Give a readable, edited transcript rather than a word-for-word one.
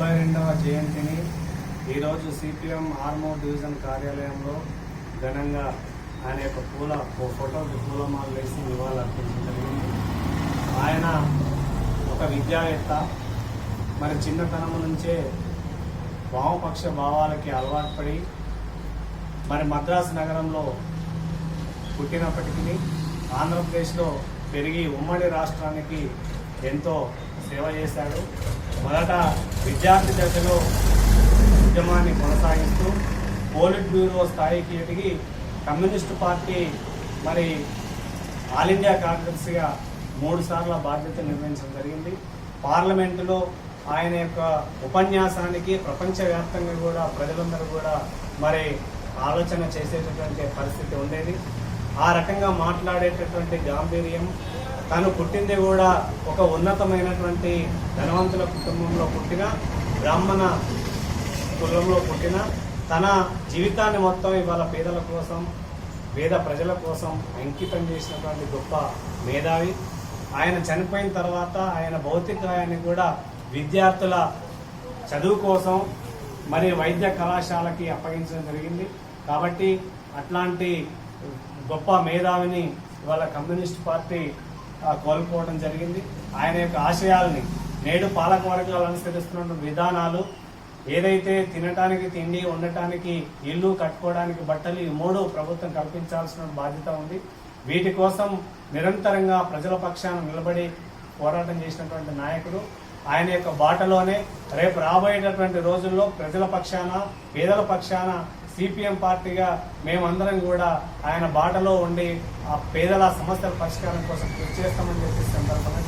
72వ జయంతిని ఈరోజు CPM Armoor division కార్యాలయంలో ఘనంగా ఆయన యొక్క ఫోటోకి పూలమాల వేసి నివాళులు అర్పించడం జరిగింది. ఆయన ఒక విద్యావేత్త, మరి చిన్నతనం నుంచే వామపక్ష భావాలకి అలవాటు పడి మరి మద్రాసు నగరంలో పుట్టినప్పటికీ ఆంధ్రప్రదేశ్లో పెరిగి ఉమ్మడి రాష్ట్రానికి ఎంతో సేవ చేశాడు. మొదట విద్యార్థి దశలో ఉద్యమాన్ని కొనసాగిస్తూ పోలిట్ బ్యూరో స్థాయికి ఎదిగి కమ్యూనిస్టు పార్టీ మరి ఆల్ ఇండియా కార్యదర్శిగా 3 సార్ల బాధ్యత నిర్వహించడం జరిగింది. పార్లమెంటులో ఆయన యొక్క ఉపన్యాసానికి ప్రపంచవ్యాప్తంగా కూడా ప్రజలందరూ కూడా మరి ఆలోచన చేసేటటువంటి పరిస్థితి ఉండేది. ఆ రకంగా మాట్లాడేటటువంటి గాంభీర్యం, తను పుట్టింది కూడా ఒక ఉన్నతమైనటువంటి ధనవంతుల కుటుంబంలో పుట్టిన, బ్రాహ్మణ కులంలో పుట్టిన, తన జీవితాన్ని మొత్తం ఇవాళ పేదల కోసం, పేద ప్రజల కోసం అంకితం చేసినటువంటి గొప్ప మేధావి. ఆయన చనిపోయిన తర్వాత ఆయన భౌతికాయాన్ని కూడా విద్యార్థుల చదువు కోసం మరి వైద్య కళాశాలకి అప్పగించడం జరిగింది. కాబట్టి అట్లాంటి గొప్ప మేధావిని ఇవాళ కమ్యూనిస్ట్ పార్టీ కోల్పోవడం జరిగింది. ఆయన యొక్క ఆశయాల్ని నేడు పాలక వర్గాలు అనుసరిస్తున్న విధానాలు, ఏదైతే తినటానికి తిండి, ఉండటానికి ఇల్లు, కట్టుకోవడానికి బట్టలు, ఈ 3 ప్రభుత్వం కల్పించాల్సిన బాధ్యత ఉంది. వీటి కోసం నిరంతరంగా ప్రజల పక్షాన నిలబడి పోరాటం చేసినటువంటి నాయకుడు. ఆయన యొక్క బాటలోనే రేపు రాబోయేటటువంటి రోజుల్లో ప్రజల పక్షాన, పేదల పక్షాన సిపిఎం పార్టీగా మేమందరం కూడా ఆయన బాటలో ఉండి ఆ పేదల సమస్యల పరిష్కారం కోసం కృషి చేస్తామని చెప్పి సందర్భంగా